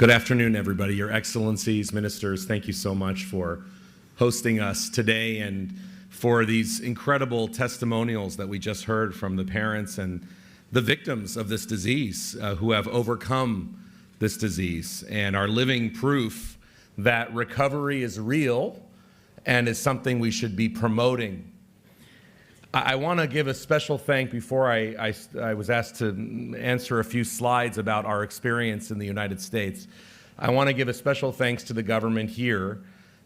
Good afternoon, everybody. Your Excellencies, ministers, thank you so much for hosting us today and for these incredible testimonials that we just heard from the parents and the victims of this disease who have overcome this disease and are living proof that recovery is real and is something we should be promoting. I want to give a special thank before I was asked to answer a few slides about our experience in the United States. I want to give a special thanks to the government here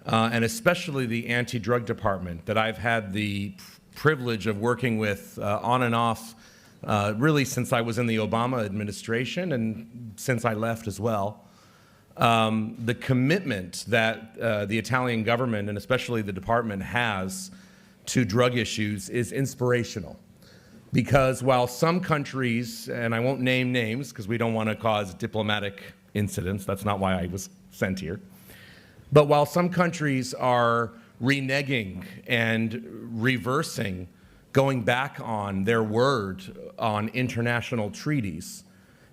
and especially the anti-drug department that I've had the privilege of working with on and off really since I was in the Obama administration and since I left as well. The commitment that the Italian government and especially the department has to drug issues is inspirational, because while some countries, and I won't name names because we don't want to cause diplomatic incidents, that's not why I was sent here, but while some countries are reneging and reversing, going back on their word on international treaties,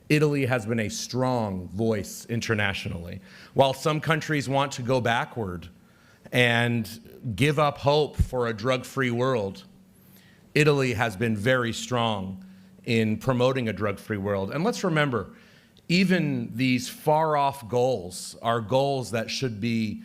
Italy has been a strong voice internationally. While some countries want to go backward and give up hope for a drug-free world, Italy has been very strong in promoting a drug-free world. And let's remember, even these far-off goals are goals that should be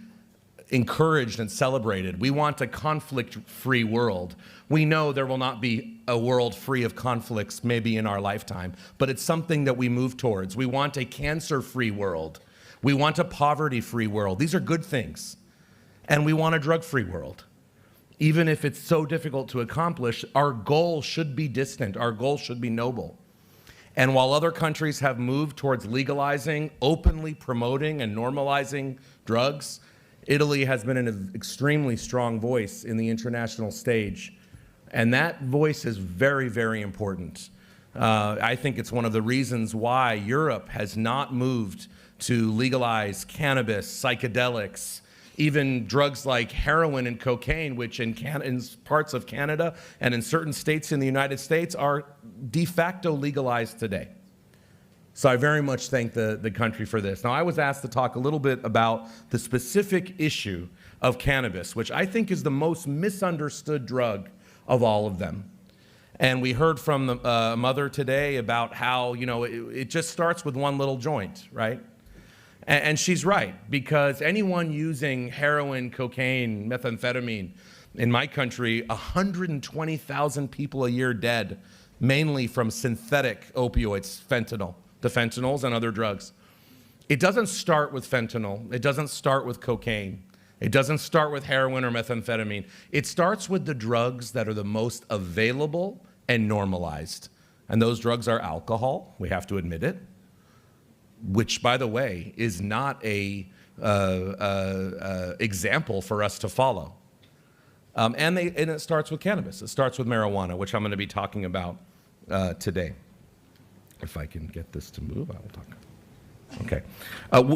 encouraged and celebrated. We want a conflict-free world. We know there will not be a world free of conflicts maybe in our lifetime, but it's something that we move towards. We want a cancer-free world. We want a poverty-free world. These are good things. And we want a drug-free world. Even if it's so difficult to accomplish, our goal should be distant. Our goal should be noble. And while other countries have moved towards legalizing, openly promoting, and normalizing drugs, Italy has been an extremely strong voice in the international stage. And that voice is very, very important. I think it's one of the reasons why Europe has not moved to legalize cannabis, psychedelics, even drugs like heroin and cocaine, which in parts of Canada and in certain states in the United States are de facto legalized today. So I very much thank the country for this. Now, I was asked to talk a little bit about the specific issue of cannabis, which I think is the most misunderstood drug of all of them. And we heard from the mother today about how, you know, it just starts with one little joint, right? And she's right, because anyone using heroin, cocaine, methamphetamine, in my country, 120,000 people a year dead, mainly from synthetic opioids, fentanyl, the fentanyls and other drugs. It doesn't start with fentanyl. It doesn't start with cocaine. It doesn't start with heroin or methamphetamine. It starts with the drugs that are the most available and normalized. And those drugs are alcohol, we have to admit it, which, by the way, is not a example for us to follow. And it starts with cannabis. It starts with marijuana, which I'm going to be talking about today. If I can get this to move, I will talk. Okay.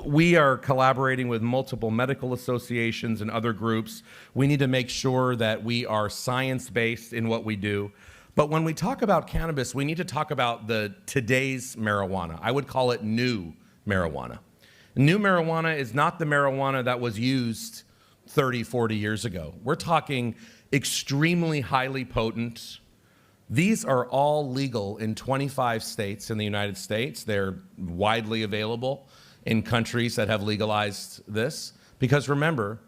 We are collaborating with multiple medical associations and other groups. We need to make sure that we are science-based in what we do. But when we talk about cannabis, we need to talk about today's marijuana. I would call it new marijuana. New marijuana is not the marijuana that was used 30, 40 years ago. We're talking extremely highly potent. These are all legal in 25 states in the United States. They're widely available in countries that have legalized this. Because remember,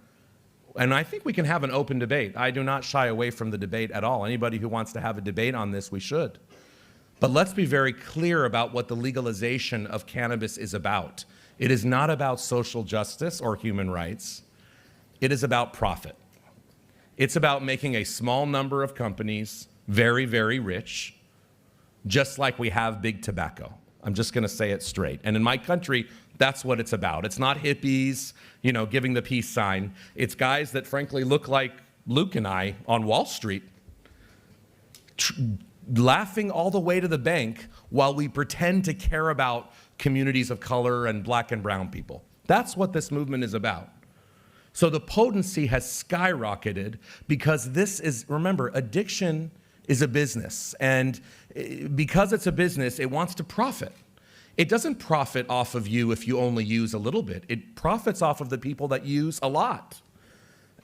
and I think we can have an open debate. I do not shy away from the debate at all. Anybody who wants to have a debate on this, we should. But let's be very clear about what the legalization of cannabis is about. It is not about social justice or human rights. It is about profit. It's about making a small number of companies very, very rich, just like we have big tobacco. I'm just going to say it straight. And in my country, that's what it's about. It's not hippies, you know, giving the peace sign. It's guys that frankly look like Luke and I on Wall Street, laughing all the way to the bank while we pretend to care about communities of color and black and brown people. That's what this movement is about. So the potency has skyrocketed because this is, remember, addiction is a business. And because it's a business, it wants to profit. It doesn't profit off of you if you only use a little bit. It profits off of the people that use a lot.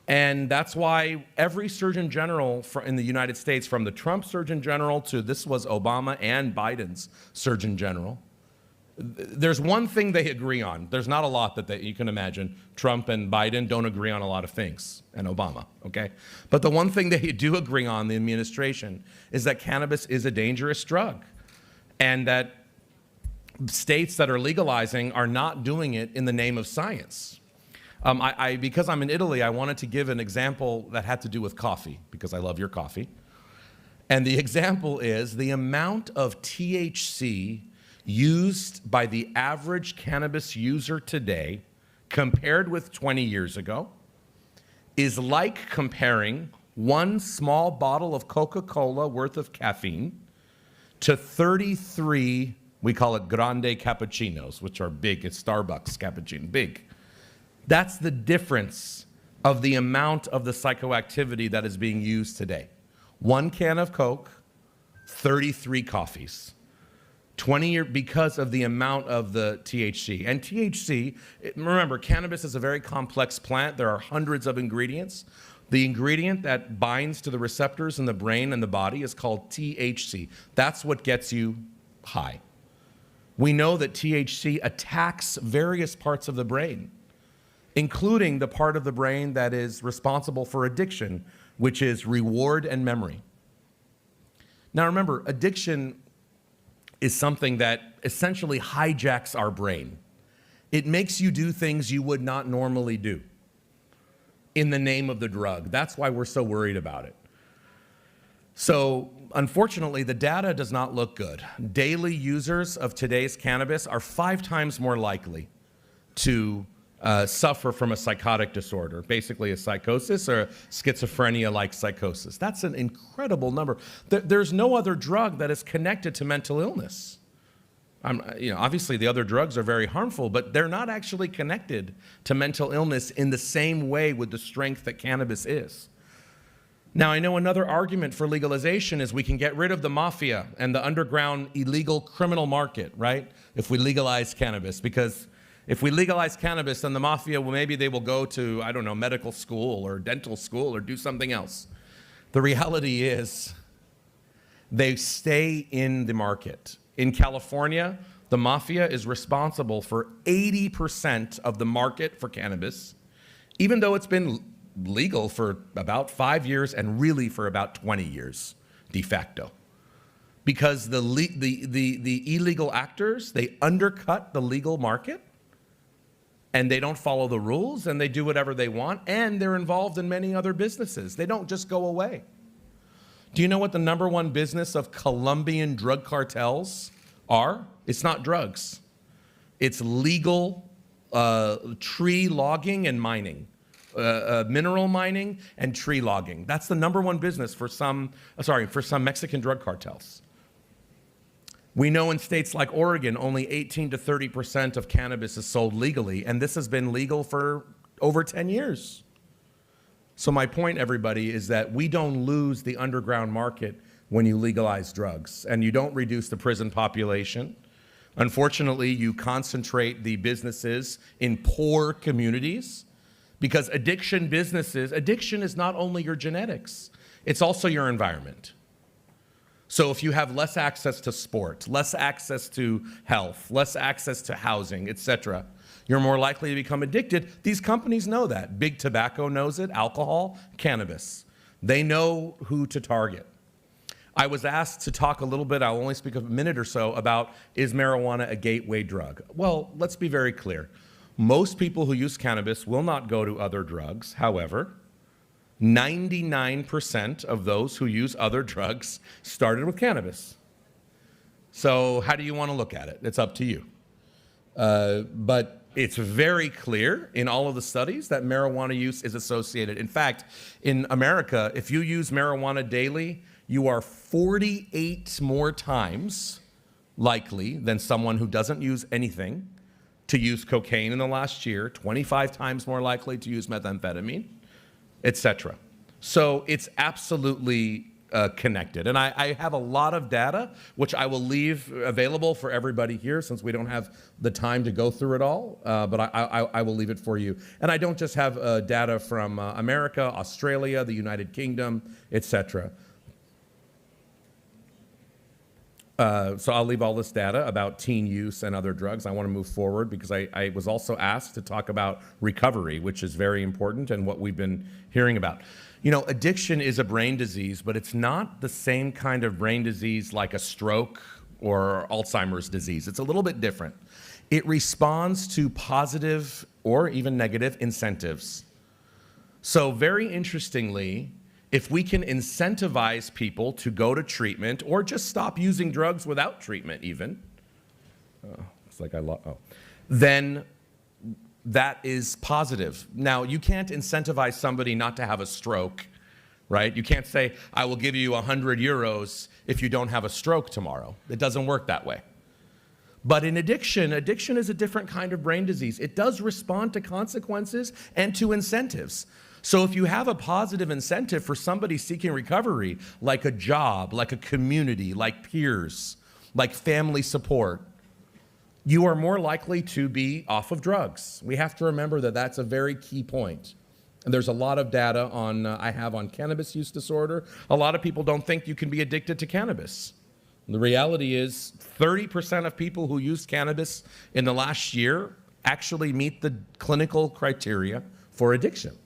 And that's why every Surgeon General in the United States, from the Trump Surgeon General to this was Obama and Biden's Surgeon General, there's one thing they agree on. There's not a lot that you can imagine. Trump and Biden don't agree on a lot of things, and Obama, okay? But the one thing they do agree on, the administration, is that cannabis is a dangerous drug, and that states that are legalizing are not doing it in the name of science. Because I'm in Italy, I wanted to give an example that had to do with coffee, because I love your coffee. And the example is the amount of THC used by the average cannabis user today compared with 20 years ago is like comparing one small bottle of Coca-Cola worth of caffeine to 33, we call it grande cappuccinos, which are big, it's Starbucks cappuccino, big. That's the difference of the amount of the psychoactivity that is being used today. One can of Coke, 33 coffees. 20 years because of the amount of the THC. And THC, remember, cannabis is a very complex plant. There are hundreds of ingredients. The ingredient that binds to the receptors in the brain and the body is called THC. That's what gets you high. We know that THC attacks various parts of the brain, including the part of the brain that is responsible for addiction, which is reward and memory. Now remember, addiction is something that essentially hijacks our brain. It makes you do things you would not normally do in the name of the drug. That's why we're so worried about it. So unfortunately, the data does not look good. Daily users of today's cannabis are 5 times more likely to suffer from a psychotic disorder, basically a psychosis or a schizophrenia-like psychosis. That's an incredible number. There's no other drug that is connected to mental illness. Obviously the other drugs are very harmful, but they're not actually connected to mental illness in the same way with the strength that cannabis is. Now, I know another argument for legalization is we can get rid of the mafia and the underground illegal criminal market, right? If we legalize cannabis, because if we legalize cannabis, then the mafia, well, maybe they will go to, I don't know, medical school or dental school or do something else. The reality is they stay in the market. In California, the mafia is responsible for 80% of the market for cannabis, even though it's been legal for about 5 years and really for about 20 years, de facto. Because the illegal actors, they undercut the legal market, and they don't follow the rules, and they do whatever they want, and they're involved in many other businesses. They don't just go away. Do you know what the #1 business of Colombian drug cartels are? It's not drugs. It's legal tree logging and mining, mineral mining and tree logging. That's the #1 business for some Mexican drug cartels. We know in states like Oregon, only 18 to 30% of cannabis is sold legally, and this has been legal for over 10 years. So my point, everybody, is that we don't lose the underground market when you legalize drugs, and you don't reduce the prison population. Unfortunately, you concentrate the businesses in poor communities, because addiction is not only your genetics, it's also your environment. So if you have less access to sport, less access to health, less access to housing, etc., you're more likely to become addicted. These companies know that. Big Tobacco knows it, alcohol, cannabis. They know who to target. I was asked to talk a little bit, I'll only speak a minute or so, about is marijuana a gateway drug? Well, let's be very clear. Most people who use cannabis will not go to other drugs. However, 99% of those who use other drugs started with cannabis. So how do you want to look at it? It's up to you. But it's very clear in all of the studies that marijuana use is associated. In fact, in America, if you use marijuana daily, you are 48 more times likely than someone who doesn't use anything to use cocaine in the last year, 25 times more likely to use methamphetamine, etc. So it's absolutely connected. And I have a lot of data, which I will leave available for everybody here since we don't have the time to go through it all, but I will leave it for you. And I don't just have data from America, Australia, the United Kingdom, etc. So I'll leave all this data about teen use and other drugs. I want to move forward because I was also asked to talk about recovery, which is very important and what we've been hearing about. You know, addiction is a brain disease, but it's not the same kind of brain disease like a stroke or Alzheimer's disease. It's a little bit different. It responds to positive or even negative incentives. So very interestingly, if we can incentivize people to go to treatment or just stop using drugs without treatment even, then that is positive. Now, you can't incentivize somebody not to have a stroke, right? You can't say, I will give you 100 euros if you don't have a stroke tomorrow. It doesn't work that way. But in addiction is a different kind of brain disease. It does respond to consequences and to incentives. So if you have a positive incentive for somebody seeking recovery, like a job, like a community, like peers, like family support, you are more likely to be off of drugs. We have to remember that that's a very key point. And there's a lot of data I have on cannabis use disorder. A lot of people don't think you can be addicted to cannabis. The reality is 30% of people who used cannabis in the last year actually meet the clinical criteria for addiction.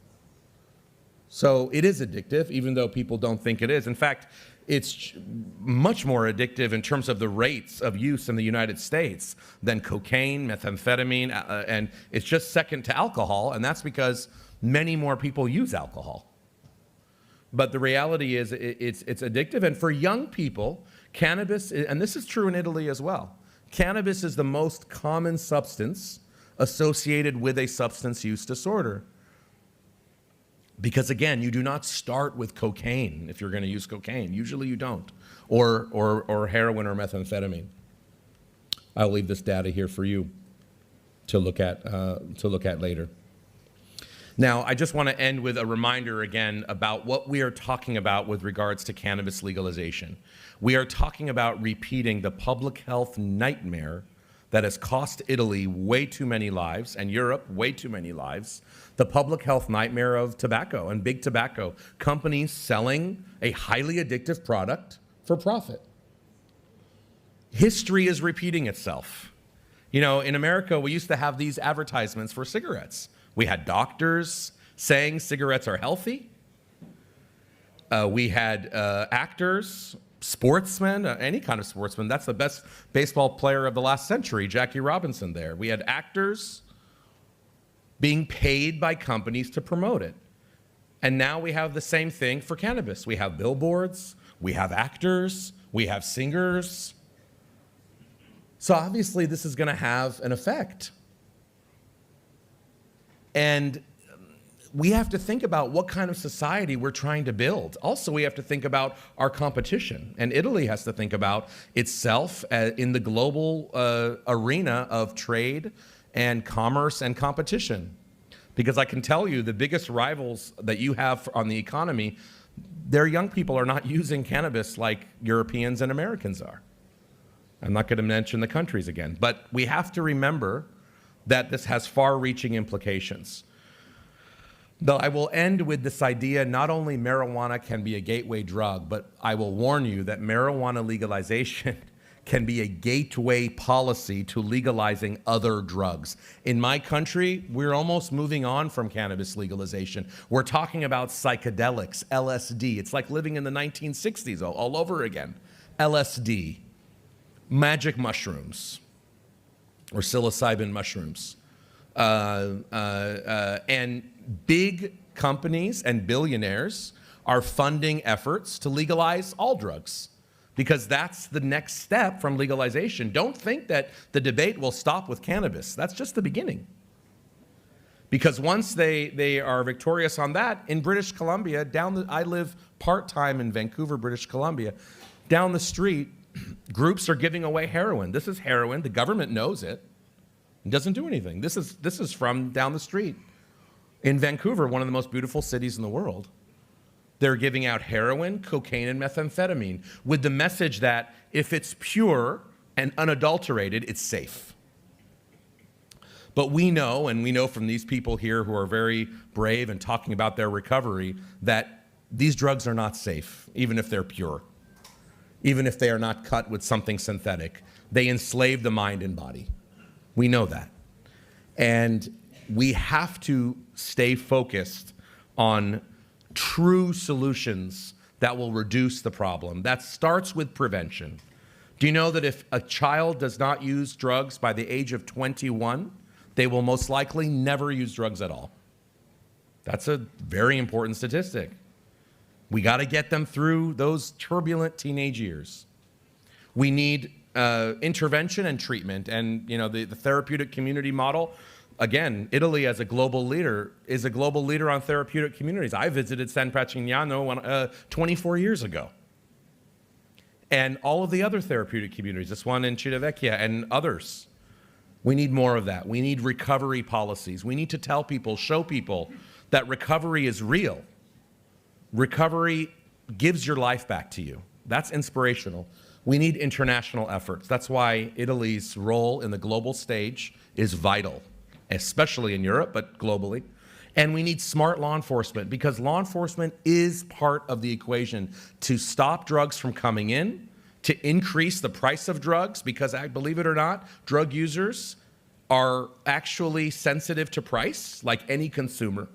So it is addictive, even though people don't think it is. In fact, it's much more addictive in terms of the rates of use in the United States than cocaine, methamphetamine, and it's just second to alcohol, and that's because many more people use alcohol. But the reality is it's addictive, and for young people, cannabis, and this is true in Italy as well, cannabis is the most common substance associated with a substance use disorder. Because again, you do not start with cocaine if you're going to use cocaine. Usually you don't, or heroin or methamphetamine. I'll leave this data here for you to look at later. Now, I just want to end with a reminder again about what we are talking about with regards to cannabis legalization. We are talking about repeating the public health nightmare that has cost Italy way too many lives, and Europe way too many lives, the public health nightmare of tobacco and big tobacco, companies selling a highly addictive product for profit. History is repeating itself. You know, in America, we used to have these advertisements for cigarettes. We had doctors saying cigarettes are healthy. We had actors, sportsmen, any kind of sportsman. That's the best baseball player of the last century, Jackie Robinson there. We had actors being paid by companies to promote it. And now we have the same thing for cannabis. We have billboards, we have actors, we have singers. So obviously this is going to have an effect. And we have to think about what kind of society we're trying to build. Also, we have to think about our competition. And Italy has to think about itself in the global arena of trade and commerce and competition. Because I can tell you the biggest rivals that you have on the economy, their young people are not using cannabis like Europeans and Americans are. I'm not going to mention the countries again. But we have to remember that this has far-reaching implications. Though I will end with this idea, not only marijuana can be a gateway drug, but I will warn you that marijuana legalization can be a gateway policy to legalizing other drugs. In my country, we're almost moving on from cannabis legalization. We're talking about psychedelics, LSD. It's like living in the 1960s all over again. LSD, magic mushrooms, or psilocybin mushrooms. And big companies and billionaires are funding efforts to legalize all drugs because that's the next step from legalization. Don't think that the debate will stop with cannabis. That's just the beginning. Because once they are victorious on that, in British Columbia, I live part-time in Vancouver, British Columbia, down the street, groups are giving away heroin. This is heroin. The government knows it. It doesn't do anything. This is from down the street. In Vancouver, one of the most beautiful cities in the world, they're giving out heroin, cocaine, and methamphetamine with the message that if it's pure and unadulterated, it's safe. But we know, and we know from these people here who are very brave and talking about their recovery, that these drugs are not safe, even if they're pure, even if they are not cut with something synthetic. They enslave the mind and body. We know that. And we have to stay focused on true solutions that will reduce the problem. That starts with prevention. Do you know that if a child does not use drugs by the age of 21, they will most likely never use drugs at all? That's a very important statistic. We got to get them through those turbulent teenage years. We need intervention and treatment, and the therapeutic community model. Again, Italy as a global leader is a global leader on therapeutic communities. I visited San Patrignano 24 years ago. And all of the other therapeutic communities, this one in Civitavecchia and others. We need more of that. We need recovery policies. We need to tell people, show people that recovery is real. Recovery gives your life back to you. That's inspirational. We need international efforts. That's why Italy's role in the global stage is vital, especially in Europe, but globally. And we need smart law enforcement, because law enforcement is part of the equation to stop drugs from coming in, to increase the price of drugs, because believe it or not, drug users are actually sensitive to price, like any consumer.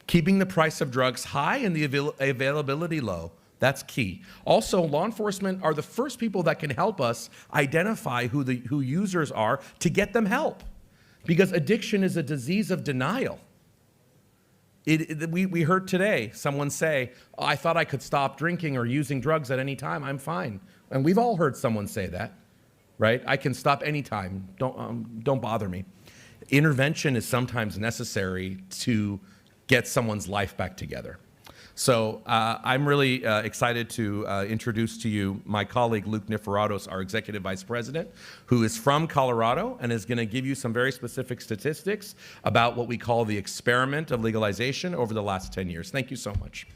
Keeping the price of drugs high and the availability low, that's key. Also, law enforcement are the first people that can help us identify who users are to get them help. Because addiction is a disease of denial. We heard today someone say, oh, I thought I could stop drinking or using drugs at any time, I'm fine. And we've all heard someone say that, right? I can stop anytime, don't bother me. Intervention is sometimes necessary to get someone's life back together. So I'm really excited to introduce to you my colleague, Luke Niferatos, our Executive Vice President, who is from Colorado and is going to give you some very specific statistics about what we call the experiment of legalization over the last 10 years. Thank you so much.